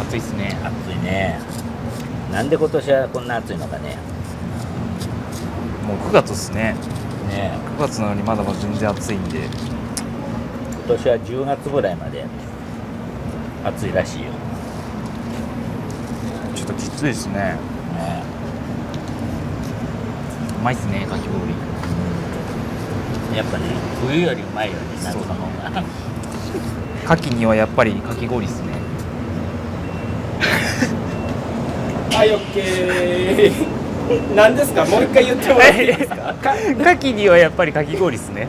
暑いっすね。暑いね。なんで今年はこんな暑いのかね。もう9月っすね。ね9月なのにまだまだ全然暑いんで。今年は10月ぐらいまで暑いらしいよ。ちょっときついですね。ねうまいっすね、かき氷。やっぱね、冬よりうまいよね、夏の方が。牡蠣にはやっぱりかき氷っすね。はい、オッケー。何ですか、もう一回言ってもらっていいですか。牡蠣にはやっぱりかき氷っすね。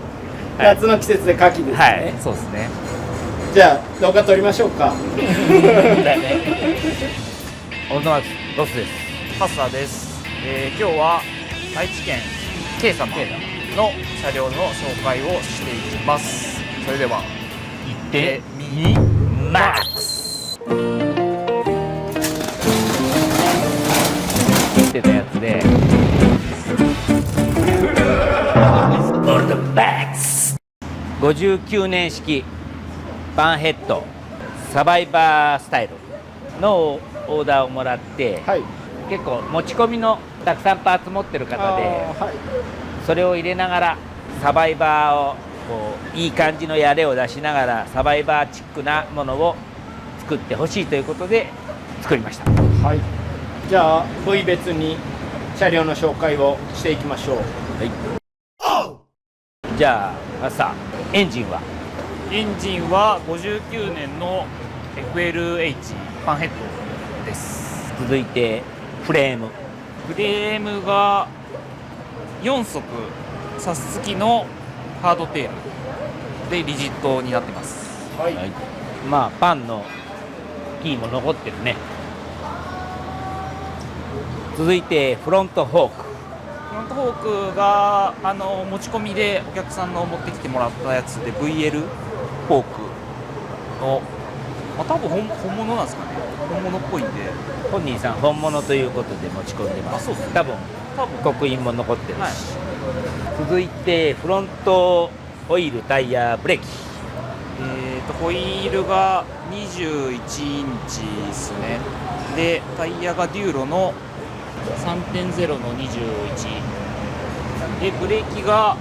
夏の季節で牡蠣ですね。はい、そうですね。じゃあ動画撮りましょうか。オールドマークロスです。パスターです。今日は愛知県 K 様の車両の紹介をしていきます。それでは行ってみマックス言ってたやつでオールドマックス59年式バンヘッドサバイバースタイルのオーダーをもらって、はい。結構持ち込みのたくさんパーツ持ってる方で、はい。それを入れながらサバイバーをこういい感じのやれを出しながらサバイバーチックなものを作ってほしいということで作りました。はい。じゃあ部位別に車両の紹介をしていきましょう。じゃあマスター、エンジンはエンジンは59年の FLH パンヘッドです。続いてフレームフレームが4速サス付きのハードテールでリジットになってます。はい。はい、まあパンのキーも残ってるね。続いてフロントフォークフロントフォークが持ち込みでお客さんの持ってきてもらったやつで VL フォークの、まあ、多分本物なんですかね。本物っぽいんで。本人さん本物ということで持ち込んでます。あ、そうですね。多分刻印も残ってるし、はい、続いてフロントオイルタイヤブレーキホイールが21インチですね。でタイヤがデューロの 3.0 の21でブレーキが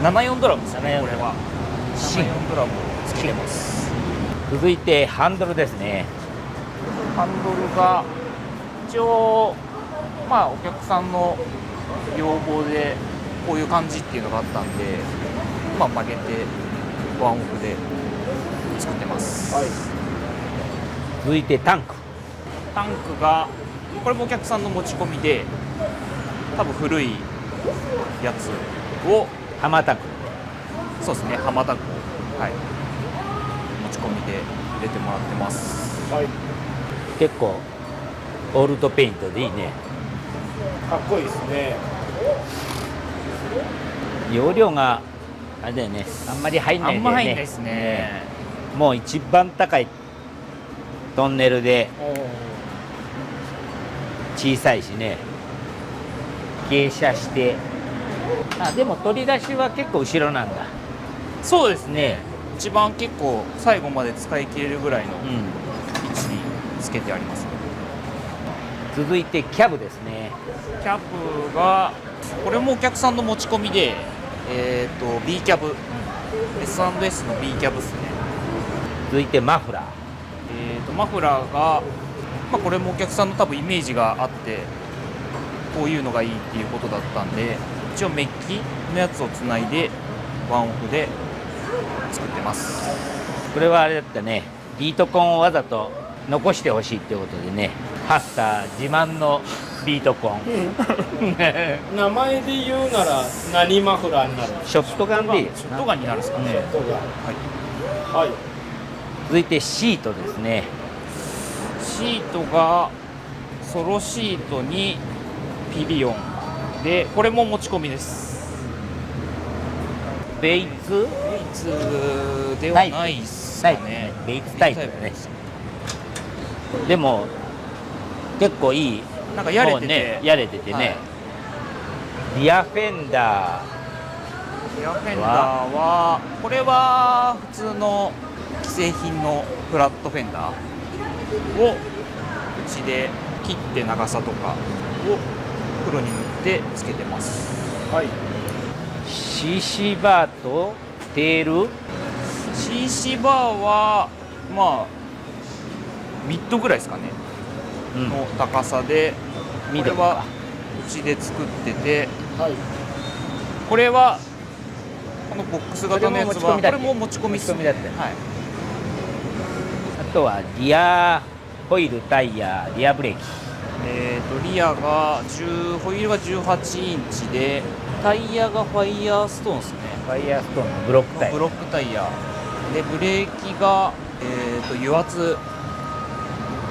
74ドラムですね。これは74ドラムつけてます。続いてハンドルですね。ハンドルが一応まあお客さんの要望でこういう感じっていうのがあったんで、まあ曲げてワンオフで作ってます。はい。続いてタンクがこれもお客さんの持ち込みで、多分古いやつをハマタンク、そうですね、ハマタンクを、はい、持ち込みで入れてもらってます。はい。結構オールドペイントでいいね。かっこいいですね。容量があれだよね、あんまり入んないんだよね。あんま入んないですね。もう一番高いトンネルで小さいしね、傾斜して、あでも取り出しは結構後ろなんだ。そうですね、一番結構最後まで使い切れるぐらいの位置につけてありますね。続いてキャブですね。キャブがこれもお客さんの持ち込みで、B キャブ、S&S の B キャブですね。続いてマフラー。マフラーが、まあ、これもお客さんの多分イメージがあってこういうのがいいっていうことだったんで、一応メッキのやつをつないでワンオフで作ってます。これはあれだったね、ビートコンをわざと残してほしいってことでね、ハッサー自慢のビートコン名前で言うなら何マフラーになるんですか。ショットガンでいいよショットガンになるんですかね。ショットガン。はい。はい。続いてシートですね。シートがソロシートにピリオンで、これも持ち込みです。ベイツベイツではないっすかね。ベイツタイプだね。でも結構いい、なんかやれてて、ね、やれててね、はい、リアフェンダーはこれは普通の既製品のフラットフェンダーをうちで切って長さとかを黒に塗ってつけてます。はい。 CC バーとテール CC バーはまあミッドぐらいですかね、の高さで、これはうちで作ってて、はい。これはこのボックス型のやつはこれも持ち込みですね。持ち込みだったよはい。あとはリアホイール、タイヤ、リアブレーキ。リアがホイールが18インチで、タイヤがファイヤーストーンですね。ファイヤーストーンのブロックタイヤ。ブロックタイヤで、ブレーキが、油圧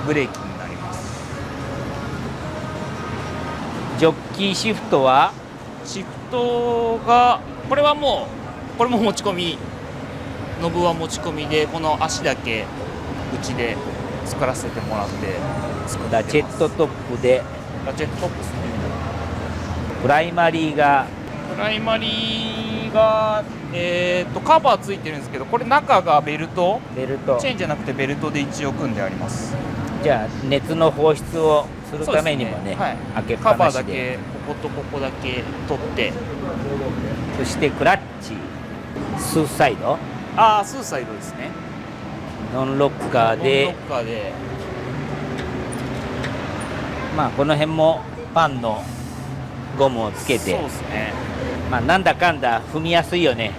ブレーキになります。ジョッキーシフトはシフトがこれはもうこれも持ち込み、ノブは持ち込みで、この足だけうちで作らせてもらって作ってます。ラチェットトップで、ラチェットトップですね。プライマリーがプライマリーがカバーついてるんですけど、これ中がベルト、ベルト。チェーンじゃなくてベルトで一応組んであります。じゃあ熱の放出をするためにもね、はい、開けっカぱなしで。バーだけこことここだけ取って、そしてクラッチ、スーサイド、ああスーサイドですね。ノンロッカーノンロで、ッカーでまあこの辺もパンのゴムをつけて、そうですね。まあなんだかんだ踏みやすいよね。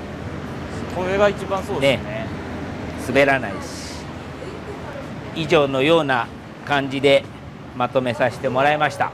これが一番そうですね。滑らないし。以上のような感じでまとめさせてもらいました。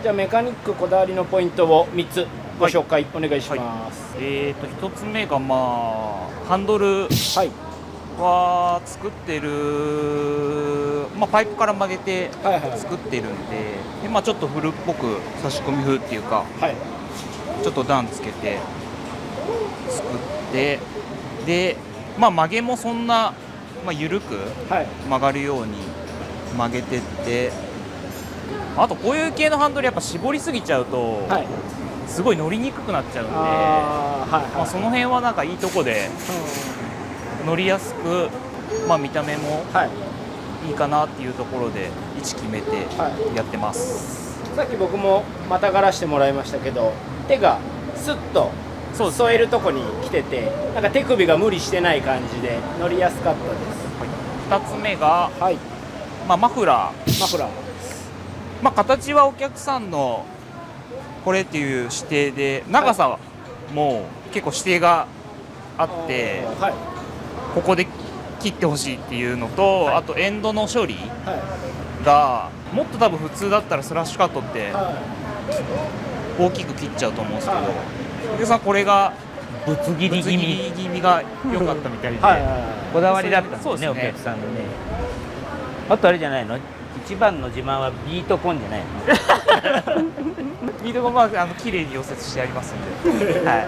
じゃあメカニックこだわりのポイントを3つご紹介お願いします。一つ目がまあハンドルはい。は作ってる、まあ、パイプから曲げてはいはい作ってるんで、まあ、ちょっと古っぽく差し込み風っていうか、はい。ちょっと段つけて作って、で、まあ、曲げもそんな、まあ、緩くはい。曲がるように曲げてって、あとこういう系のハンドルやっぱ絞りすぎちゃうと、はい。すごい乗りにくくなっちゃうんで、ああ、はいはい。まあ、その辺はなんかいいとこで乗りやすく、まあ、見た目もはい。いいかなっていうところで位置決めてはやってます。さっき僕もまたがらしてもらいましたけど、手がスッとそうですね添えるとこに来てて、なんか手首が無理してない感じで乗りやすかったです。2つ目が、はい。まあ、マフラー、マフラー。まあ、形はお客さんのこれっていう指定で、長さはもう結構指定があって、はい。ここで切ってほしいっていうのと、はいあとエンドの処理はがもっと多分普通だったらスラッシュカットってい。は大きく切っちゃうと思うんですけど、はいお客さんこれがぶつ切り気ぶつ切り味気味が良かったみたいで、い。はい。こだわりだったんですね、そうですねお客さんのね。あとあれじゃないの、一番の自慢はビートコンじゃないの。ミートがまあ綺麗に溶接してありますんで、は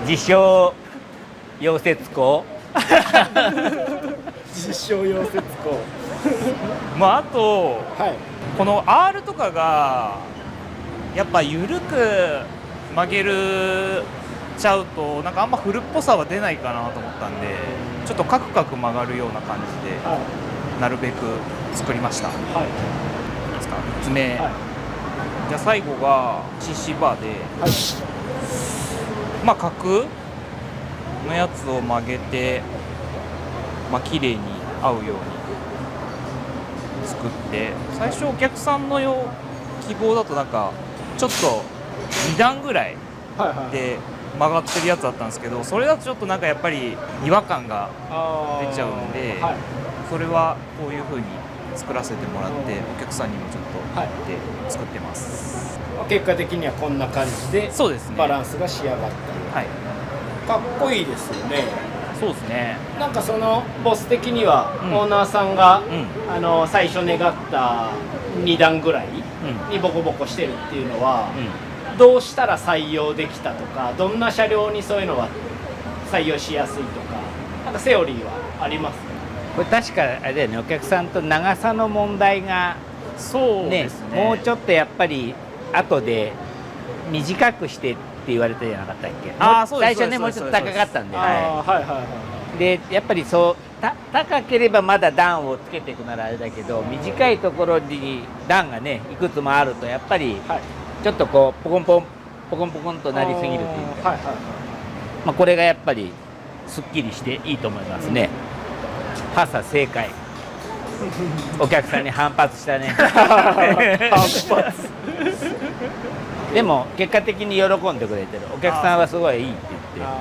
い、自称溶接工。実証溶接工。まああとはい。この R とかがやっぱ緩く曲げるちゃうとなんかあんまフルっぽさは出ないかなと思ったんで、ちょっとカクカク曲がるような感じで、はなるべく作りました。いいいはいですか、3つ目、はいじゃあ最後が CC バーで、はいまあ角のやつを曲げて、まあ綺麗に合うように作って、最初お客さんの希望だとなんかちょっと2段ぐらいはいはいで曲がってるやつだったんですけど、それだとちょっとなんかやっぱり違和感が出ちゃうんで、はいそれはこういう風に作らせてもらって、お客さんにもちょっとはいで作ってます。結果的にはこんな感じでそうですね。バランスが仕上がった、はい。かっこいいですよね。そうですね。なんかそのボス的にはうんオーナーさんが、うん最初願った2段ぐらいうんにボコボコしてるっていうのは、うん。どうしたら採用できたとか、どんな車両にそういうのは採用しやすいとか、なんかセオリーはあります？これ確かあれだよね、お客さんと長さの問題がそうねですね。もうちょっとやっぱり後で短くしてって言われたじゃなかったっけ。そうです最初ね、もうちょっと高かったんで、あーはいはいはいでやっぱりそう高ければまだ段をつけていくならあれだけど、短いところに段がねいくつもあるとやっぱりはいちょっとこうポコンポンとなりすぎるというか、はいはいまあ、これがやっぱりすっきりしていいと思いますね。パーサー正解。お客さんに反発したね。でも結果的に喜んでくれてる。お客さんはすごいいいって言って。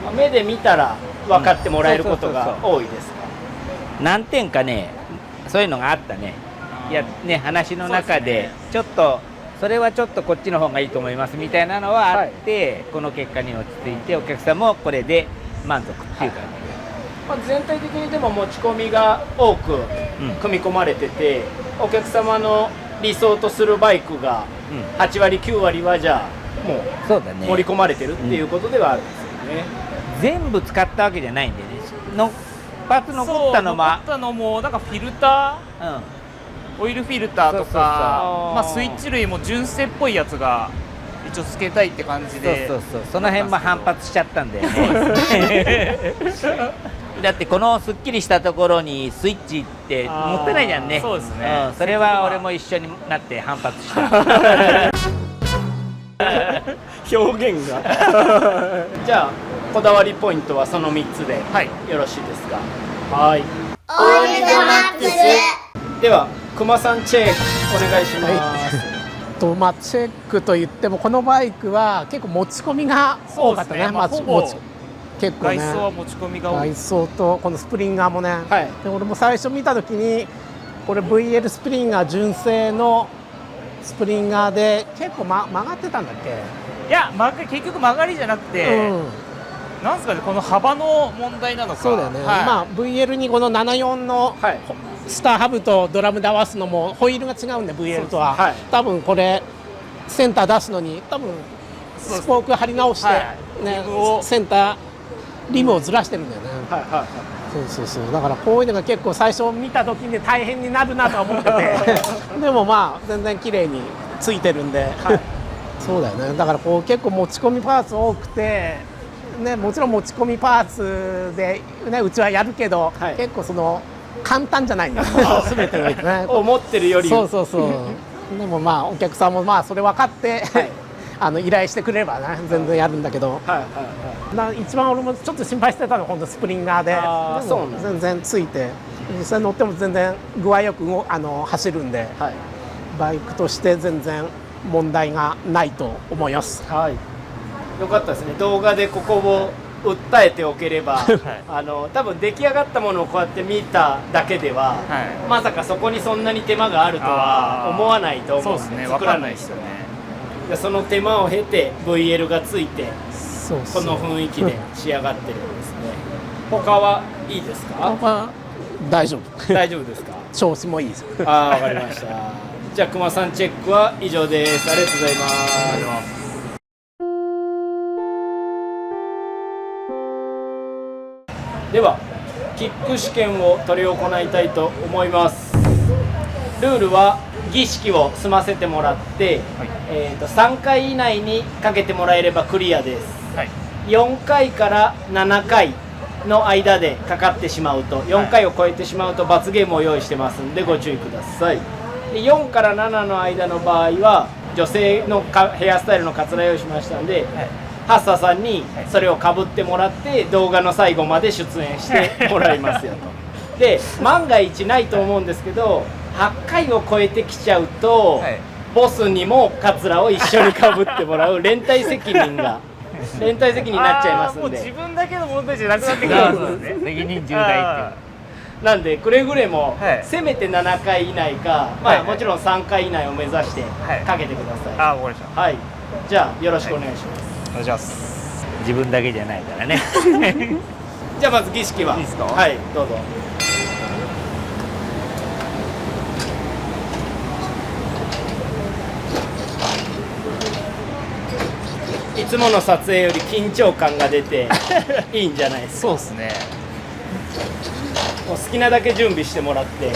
あー目で見たら分かってもらえることが多いですか？何点かね、そういうのがあったね。いやね、話の中でちょっとそれはちょっとこっちの方がいいと思いますみたいなのはあって、この結果に落ち着いてお客さんもこれで満足っていう感まあ、全体的にでも持ち込みが多く組み込まれてて、お客様の理想とするバイクがじ。うん、 8割9割はじゃあもうそうだね。盛り込まれてるっていうことではあるんですよね。全部使ったわけじゃないんでね。のパーツ残ったのも、残ったのもなんかフィルタうん、ー、オイルフィルターとそうそうそうか、まあスイッチ類も純正っぽいやつが一応つけたいって感じで。そうその辺も反発しちゃったんだよね。だってこのすっきりしたところにスイッチって持ってないじゃんね。そうですねそれは俺も一緒になって反発した。表現がじゃあこだわりポイントはその3つではい。よろしいですか？はい。オールドマックス。では熊さんチェックお願いします。まあ、チェックといってもこのバイクは結構持ち込みが多かったね。そうですねまあほぼ結構ね、外装は持ち込みが多い。外装とこのスプリンガーもね、はいで俺も最初見た時にこれ VL スプリンガー純正のスプリンガーで結構、曲がってたんだっけ？いや、結局曲がりじゃなくて、なんですかね、この幅の問題なのか。そうだよね、はいまあ、VL にこの74のはいスターハブとドラムで合わすのもホイールが違うんで VL とは、はい多分これセンター出すのに多分スポーク張り直して、はいねリムをセンターリムをずらしてるんだよね、はいはいそうだからこういうのが結構最初見た時に大変になるなとは思っててでもまあ全然綺麗についてるんで、そうだよね、だからこう結構持ち込みパーツ多くて、ね、もちろん持ち込みパーツで、ね、うちはやるけど、はい結構その簡単じゃないんだよ全てのね思ってるよりそうでもまあお客さんもまあそれ分かって、依頼してくれればね全然やるんだけど、はいはいはい一番俺もちょっと心配してたのは本当スプリンガーで、あーでもそうなんだ全然ついて実際乗っても全然具合よく走るんで、はいバイクとして全然問題がないと思います。はい、よかったですね。動画でここを訴えておければ、多分出来上がったものをこうやって見ただけでは、はいまさかそこにそんなに手間があるとは思わないと思そううんですね、わ作からんないですよね。でその手間を経て VL がついてそうこの雰囲気で仕上がってるんですね。他はいいですか？まあ大丈夫大丈夫ですか？調子もいいですああ、わかりました。じゃあ熊さんチェックは以上です。ありがとうございます。ではキック試験を執り行いたいと思います。ルールは儀式を済ませてもらって、3回以内にかけてもらえればクリアです。はい4回から7回の間でかかってしまうと、4回を超えてしまうと罰ゲームを用意してますんでご注意ください。で4から7の間の場合は女性のヘアスタイルのカツラ用意しましたんで、ハッサさんにそれをかぶってもらって動画の最後まで出演してもらいますよと。で万が一ないと思うんですけど、8回を超えてきちゃうと、ボスにもカツラを一緒にかぶってもらう連帯責任になっちゃいますんで。もう自分だけの問題じゃなくなってくるんですね。責任重大ってなんでくれぐれも、はいせめて7回以内か、まあはいはいもちろん3回以内を目指してはいかけてください。あ、わかりました。はい、じゃあよろしくお願いします。お願いします。自分だけじゃないからね。じゃあまず儀式はいいですかはい、どうぞ。いつもの撮影より緊張感が出ていいんじゃないですか。そうですね。もう好きなだけ準備してもらって。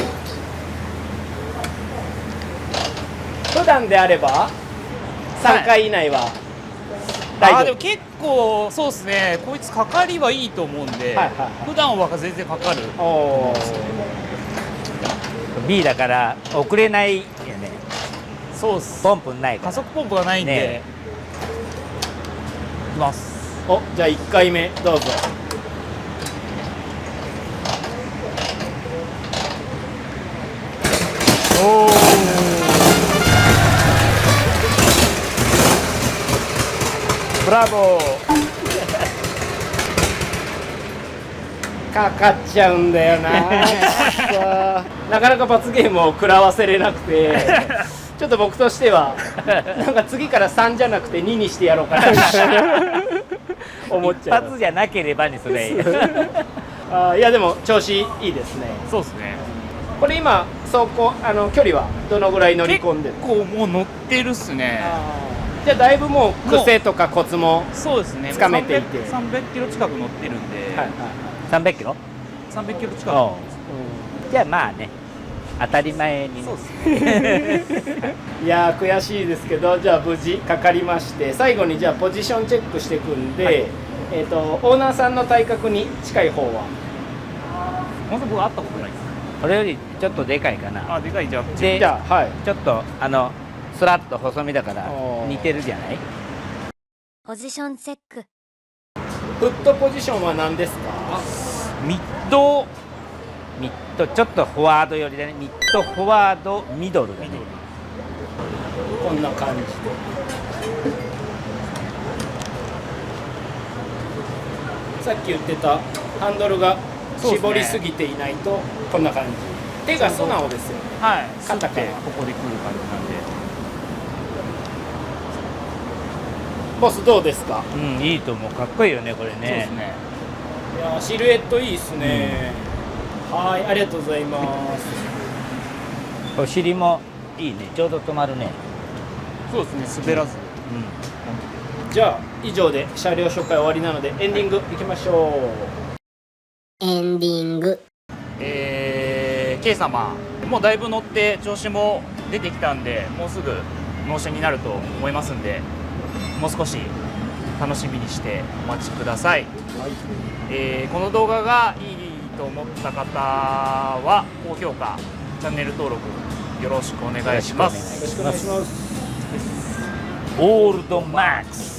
普段であれば3回以内は大丈夫。あーでも結構そうですね。こいつかかりはいいと思うんで、はいはいはい普段は全然かかる。おー B だから遅れないよね。そうっす。ポンプないから。加速ポンプがないんで、ねいきます。お、じゃあ1回目どうぞ。おお。ブラボー。かかっちゃうんだよななかなか罰ゲームを食らわせれなくてちょっと僕としてはなんか次から3じゃなくて2にしてやろうかな思っちゃう。一発じゃなければにそれ。いやでも調子いいですね。そうですね。これ今走行距離はどのぐらい乗り込んでる？結構もう乗ってるっすね。じゃあだいぶもう癖とかコツもそうですね。つかめていて300キロ近く乗ってるんで、はいはい300キロ？ 300キロ近くおうじゃあまあね、当たり前にね。そうですね。いやー悔しいですけど、じゃあ無事かかりまして、最後にじゃあポジションチェックしていくんで、オーナーさんの体格に近い方は本当僕会ったことないです。これよりちょっとでかいかな。あ、でかいじゃん。でじゃあはいちょっとスラッと細身だからおー似てるじゃない？ポジションチェック。フットポジションは何ですか？ミッドミッドちょっとフォワード寄りだね。ミッドフォワードミドルだね。こんな感じで。さっき言ってたハンドルが絞りすぎていないとこんな感じ。手が素直ですよね。はい。肩から吸ってここで来る感じなんで。ボスどうですか？うん、いいと思う。かっこいいよねこれそうでねす。ね。いやーシルエットいいですね。はい、ありがとうございます。お尻もいいね。ちょうど止まるね。そうですね。滑らず。じゃあ以上で車両紹介終わりなのでエンディングいきましょう。エンディング。K 様もうだいぶ乗って調子も出てきたんで、もうすぐ納車になると思いますんで、もう少し楽しみにしてお待ちください。この動画がいいと思った方は高評価、チャンネル登録よろしくお願いします。よろしくお願いします。オールドマックス。